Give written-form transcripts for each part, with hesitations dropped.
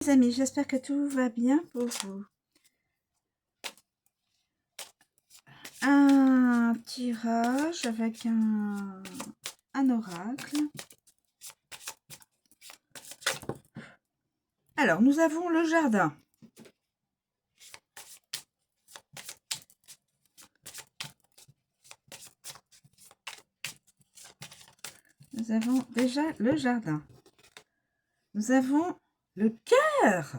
Les amis, j'espère que tout va bien pour vous. Un tirage avec un oracle. Alors, nous avons le jardin. Nous avons déjà le jardin. Nous avons le cœur.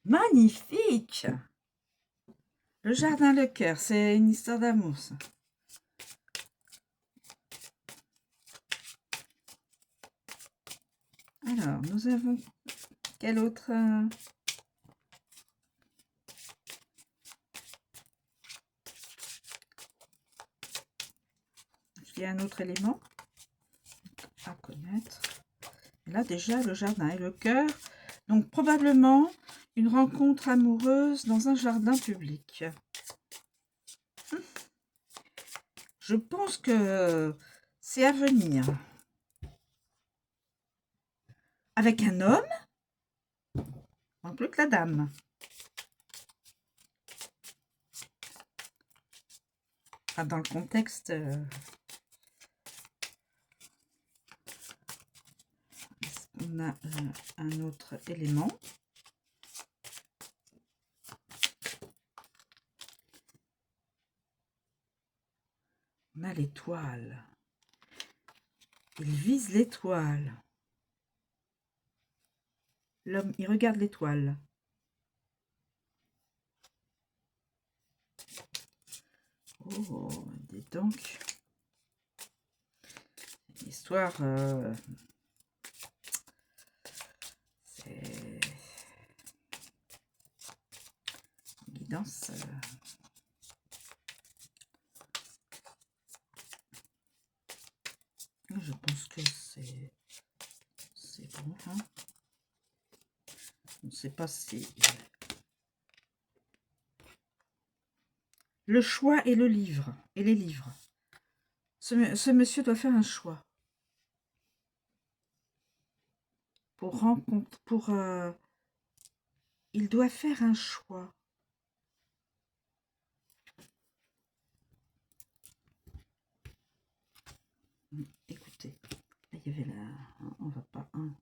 Magnifique. Le jardin, le cœur, c'est une histoire d'amour, ça. Alors, nous avons quel autre il y a un autre élément à connaître. Là, déjà, le jardin et le cœur. Donc, probablement, une rencontre amoureuse dans un jardin public. Je pense que c'est à venir. Avec un homme, en plus que la dame. Enfin, dans le contexte... on a un autre élément. On a l'étoile. Il vise l'étoile. L'homme, il regarde l'étoile. Oh, dis donc. L'histoire... c'est... Guidance... Je pense que c'est bon. Hein, je ne sais pas si... Le choix et le livre. Et les livres. Ce monsieur doit faire un choix. Il doit faire un choix. Écoutez, là, il y avait là, on va pas un.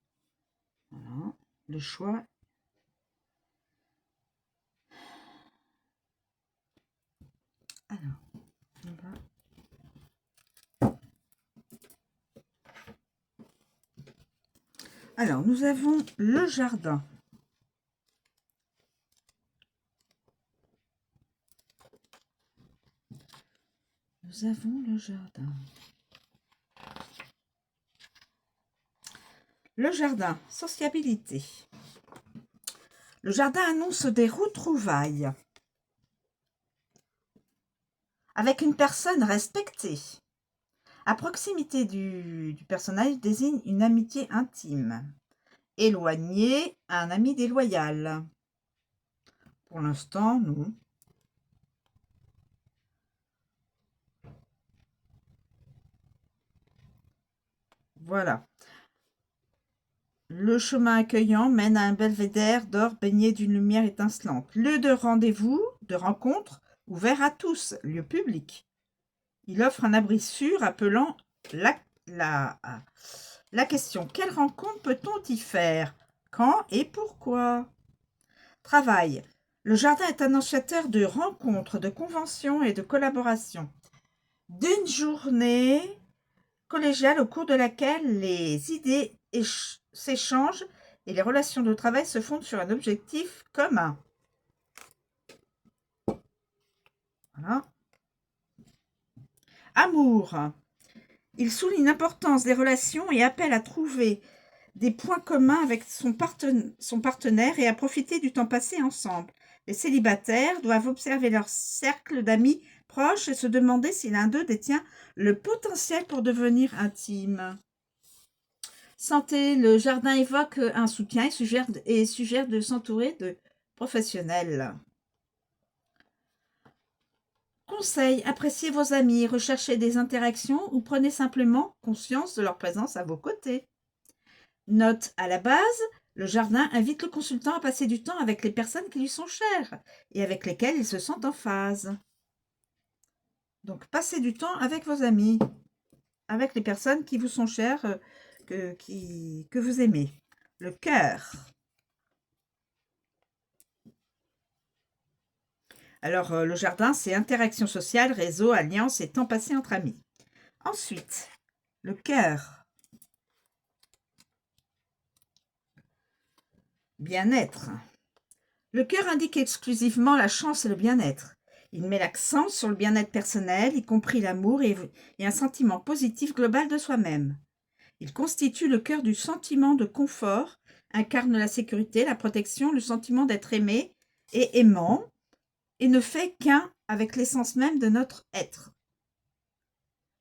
Voilà, le choix. Alors, on va. Alors, nous avons le jardin. Nous avons le jardin. Le jardin, sociabilité. Le jardin annonce des retrouvailles avec une personne respectée. À proximité du personnage désigne une amitié intime. Éloigné, un ami déloyal. Pour l'instant, non. Voilà. Le chemin accueillant mène à un belvédère d'or baigné d'une lumière étincelante. Lieu de rendez-vous, de rencontre, ouvert à tous, lieu public. Il offre un abri sûr, appelant la question. Quelle rencontre peut-on y faire? Quand et pourquoi? Travail. Le jardin est annonciateur de rencontres, de conventions et de collaborations. D'une journée collégiale au cours de laquelle les idées s'échangent et les relations de travail se fondent sur un objectif commun. Voilà. Amour. Il souligne l'importance des relations et appelle à trouver des points communs avec son partenaire et à profiter du temps passé ensemble. Les célibataires doivent observer leur cercle d'amis proches et se demander si l'un d'eux détient le potentiel pour devenir intime. Santé, le jardin évoque un soutien et suggère de s'entourer de professionnels. Conseil, appréciez vos amis, recherchez des interactions ou prenez simplement conscience de leur présence à vos côtés. Note à la base, Le jardin invite le consultant à passer du temps avec les personnes qui lui sont chères et avec lesquelles il se sent en phase. Donc, passez du temps avec vos amis, avec les personnes qui vous sont chères, que vous aimez. Le cœur. Alors, le jardin, c'est interaction sociale, réseau, alliance et temps passé entre amis. Ensuite, le cœur. Bien-être. Le cœur indique exclusivement la chance et le bien-être. Il met l'accent sur le bien-être personnel, y compris l'amour et un sentiment positif global de soi-même. Il constitue le cœur du sentiment de confort, incarne la sécurité, la protection, le sentiment d'être aimé et aimant, et ne fait qu'un avec l'essence même de notre être.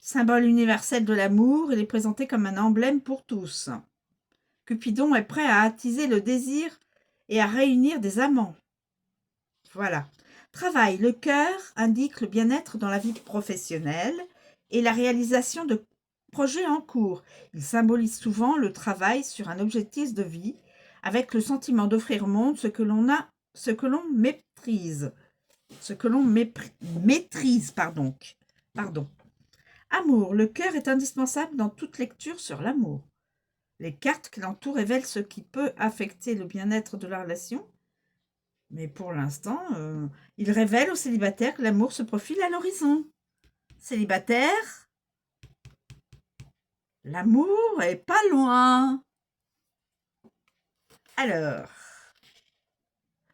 Symbole universel de l'amour, il est présenté comme un emblème pour tous. Cupidon est prêt à attiser le désir et à réunir des amants. Voilà. Travail. Le cœur indique le bien-être dans la vie professionnelle et la réalisation de projets en cours. Il symbolise souvent le travail sur un objectif de vie avec le sentiment d'offrir au monde ce que l'on maîtrise. Pardon. Amour. Le cœur est indispensable dans toute lecture sur l'amour. Les cartes qui l'entourent révèlent ce qui peut affecter le bien-être de la relation. Mais pour l'instant, il révèle aux célibataires que l'amour se profile à l'horizon. Célibataire, l'amour est pas loin. Alors,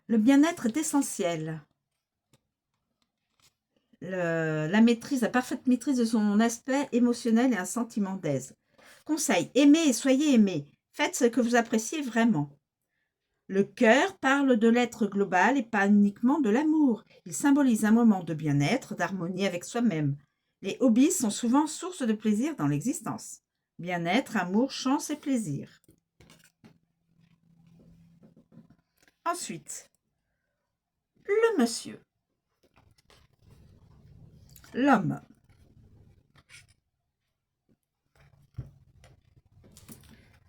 le bien-être est essentiel. La parfaite maîtrise de son aspect émotionnel et un sentiment d'aise. Conseil, aimez et soyez aimés. Faites ce que vous appréciez vraiment. Le cœur parle de l'être global et pas uniquement de l'amour. Il symbolise un moment de bien-être, d'harmonie avec soi-même. Les hobbies sont souvent source de plaisir dans l'existence. Bien-être, amour, chance et plaisir. Ensuite, le monsieur. L'homme.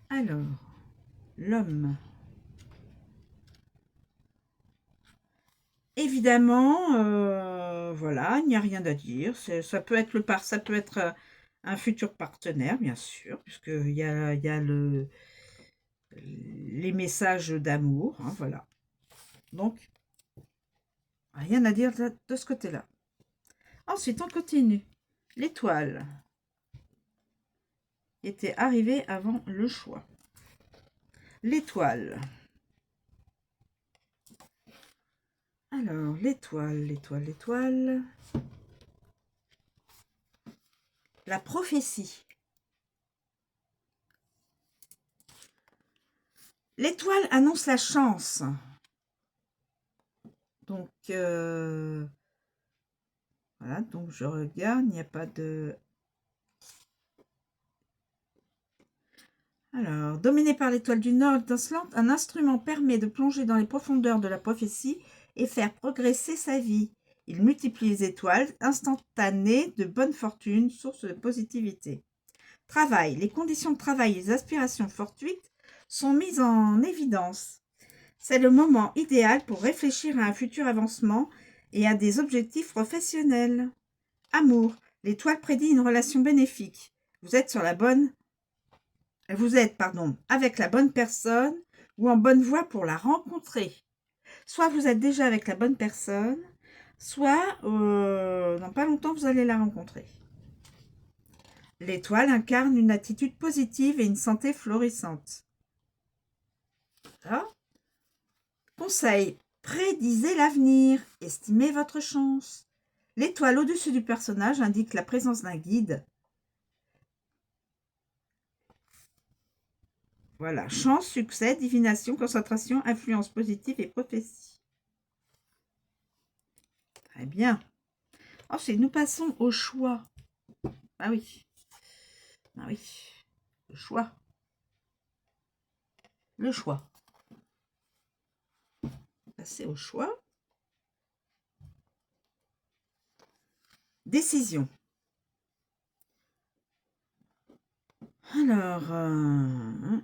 Alors, l'homme. Évidemment, voilà, il n'y a rien à dire. Ça peut être ça peut être un futur partenaire, bien sûr, puisqu'il y a les messages d'amour, hein, voilà. Donc, rien à dire de ce côté-là. Ensuite, on continue. L'étoile était arrivée avant le choix. L'étoile. Alors, l'étoile. La prophétie. L'étoile annonce la chance. Donc, voilà, donc je regarde, il n'y a pas de... Alors, dominé par l'étoile du Nord étincelante, un instrument permet de plonger dans les profondeurs de la prophétie et faire progresser sa vie. Il multiplie les étoiles instantanées de bonne fortune, source de positivité. Travail. Les conditions de travail et les aspirations fortuites sont mises en évidence. C'est le moment idéal pour réfléchir à un futur avancement et à des objectifs professionnels. Amour. L'étoile prédit une relation bénéfique. Vous êtes avec la bonne personne ou en bonne voie pour la rencontrer. Soit vous êtes déjà avec la bonne personne, soit dans pas longtemps vous allez la rencontrer. L'étoile incarne une attitude positive et une santé florissante. Voilà. Conseil, prédisez l'avenir, estimez votre chance. L'étoile au-dessus du personnage indique la présence d'un guide. Voilà, chance, succès, divination, concentration, influence positive et prophétie. Très bien. Ensuite, nous passons au choix. Ah oui. Ah oui. Le choix. Le choix. Passer au choix. Décision. Alors,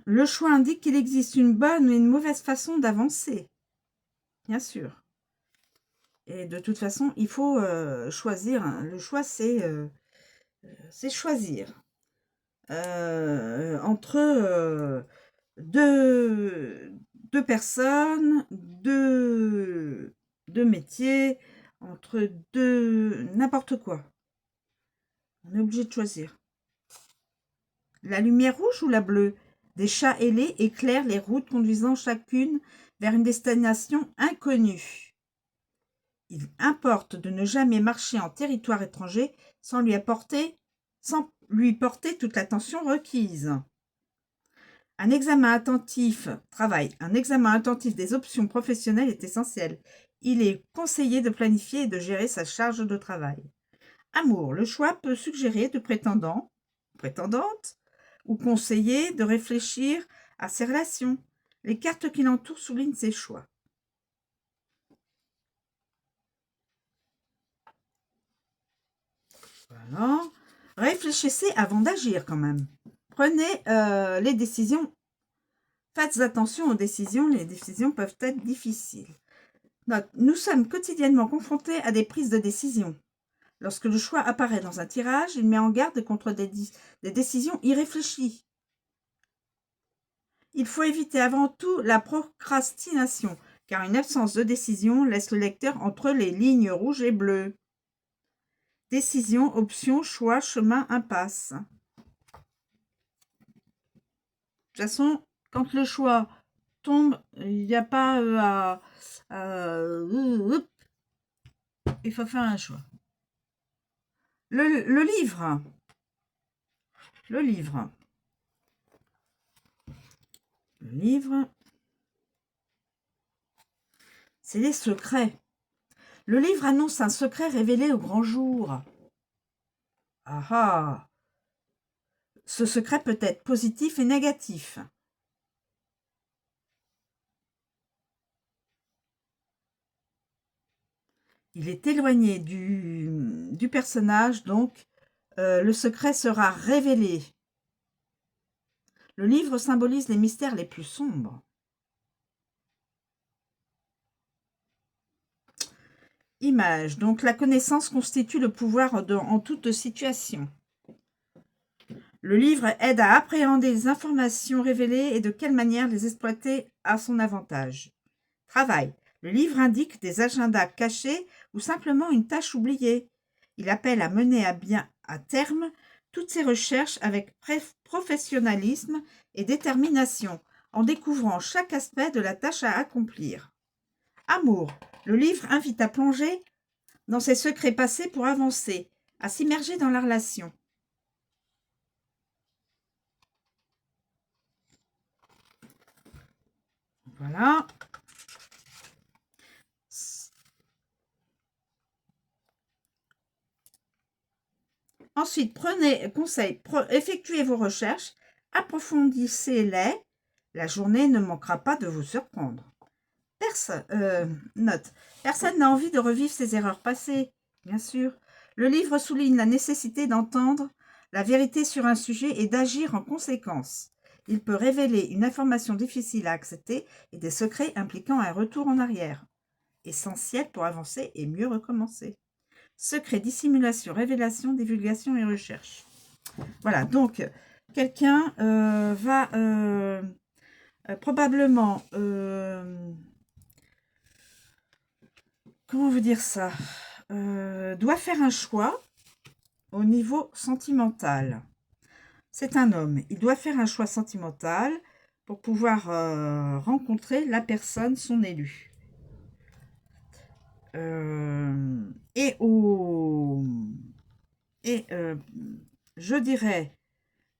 le choix indique qu'il existe une bonne ou une mauvaise façon d'avancer. Bien sûr. Et de toute façon, il faut choisir. Hein. Le choix, c'est choisir. Entre deux personnes, deux métiers, entre deux... n'importe quoi. On est obligé de choisir. La lumière rouge ou la bleue? Des chats ailés éclairent les routes conduisant chacune vers une destination inconnue. Il importe de ne jamais marcher en territoire étranger sans lui porter toute l'attention requise. Un examen attentif des options professionnelles est essentiel. Il est conseillé de planifier et de gérer sa charge de travail. Amour, le choix peut suggérer de prétendantes, ou conseiller de réfléchir à ses relations. Les cartes qui l'entourent soulignent ses choix. Voilà. Réfléchissez avant d'agir quand même. Prenez les décisions. Faites attention aux décisions. Les décisions peuvent être difficiles. Note, nous sommes quotidiennement confrontés à des prises de décision. Lorsque le choix apparaît dans un tirage, il met en garde contre des décisions irréfléchies. Il faut éviter avant tout la procrastination, car une absence de décision laisse le lecteur entre les lignes rouges et bleues. Décision, option, choix, chemin, impasse. De toute façon, quand le choix tombe, il n'y a pas il faut faire un choix. Le livre. Le livre. Le livre. C'est les secrets. Le livre annonce un secret révélé au grand jour. Ah ah! Ce secret peut être positif et négatif. Il est éloigné du personnage, donc le secret sera révélé. Le livre symbolise les mystères les plus sombres. Image. Donc la connaissance constitue le pouvoir en toute situation. Le livre aide à appréhender les informations révélées et de quelle manière les exploiter à son avantage. Travail. Le livre indique des agendas cachés ou simplement une tâche oubliée. Il appelle à mener à bien à terme toutes ses recherches avec professionnalisme et détermination, en découvrant chaque aspect de la tâche à accomplir. Amour. Le livre invite à plonger dans ses secrets passés pour avancer, à s'immerger dans la relation. Voilà. Ensuite, effectuez vos recherches, approfondissez-les. La journée ne manquera pas de vous surprendre. Note. Personne n'a envie de revivre ses erreurs passées, bien sûr. Le livre souligne la nécessité d'entendre la vérité sur un sujet et d'agir en conséquence. Il peut révéler une information difficile à accepter et des secrets impliquant un retour en arrière, essentiel pour avancer et mieux recommencer. Secret, dissimulation, révélation, divulgation et recherche. Voilà, donc quelqu'un va probablement... comment vous dire ça, doit faire un choix au niveau sentimental. C'est un homme, il doit faire un choix sentimental pour pouvoir rencontrer la personne, son élu. Je dirais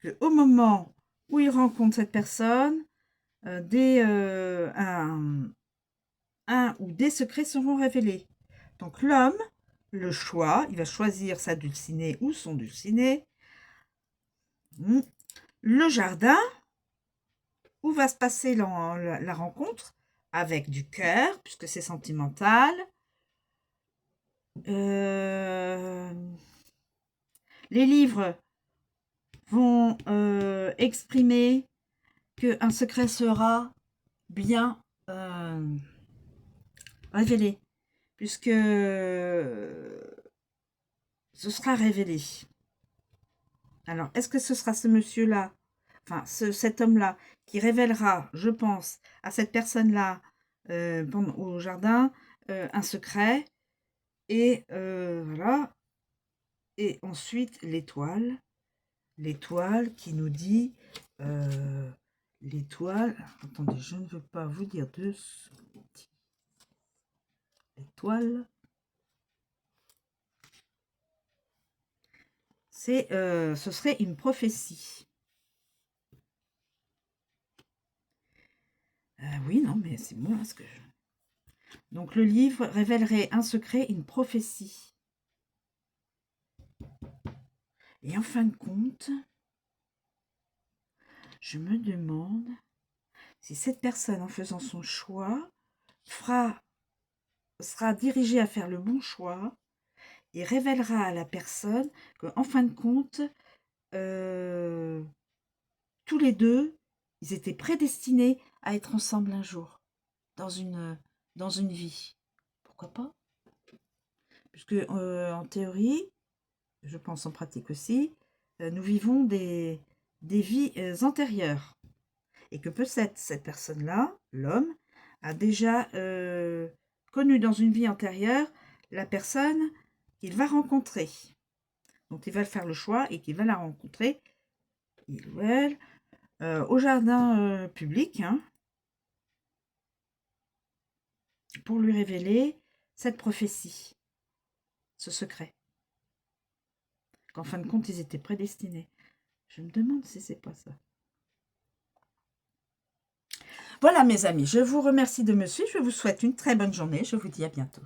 qu'au moment où il rencontre cette personne, un ou des secrets seront révélés. Donc l'homme, le choix, il va choisir sa dulcinée ou son dulciné. Le jardin, où va se passer la rencontre, avec du cœur, puisque c'est sentimental. Les livres vont exprimer qu'un secret sera bien révélé, puisque ce sera révélé. Alors, est-ce que ce sera ce monsieur-là, enfin cet homme-là, qui révélera, je pense, à cette personne-là au jardin un secret, et voilà, et ensuite l'étoile qui nous dit, l'étoile, attendez, je ne veux pas vous dire de l'étoile, ce serait une prophétie. Oui, non, mais c'est moi ce que je... Donc le livre révélerait un secret, une prophétie. Et en fin de compte, je me demande si cette personne, en faisant son choix, sera dirigée à faire le bon choix et révélera à la personne qu'en fin de compte, tous les deux, ils étaient prédestinés à être ensemble un jour, dans une vie. Pourquoi pas? Puisque en théorie, je pense en pratique aussi, nous vivons des vies antérieures. Et que peut-être cette personne-là, l'homme, a déjà connu dans une vie antérieure la personne qu'il va rencontrer. Donc il va faire le choix et qu'il va la rencontrer, il ou elle, au jardin public, hein, pour lui révéler cette prophétie, ce secret. Qu'en fin de compte, ils étaient prédestinés. Je me demande si c'est pas ça. Voilà mes amis, je vous remercie de me suivre, je vous souhaite une très bonne journée, je vous dis à bientôt.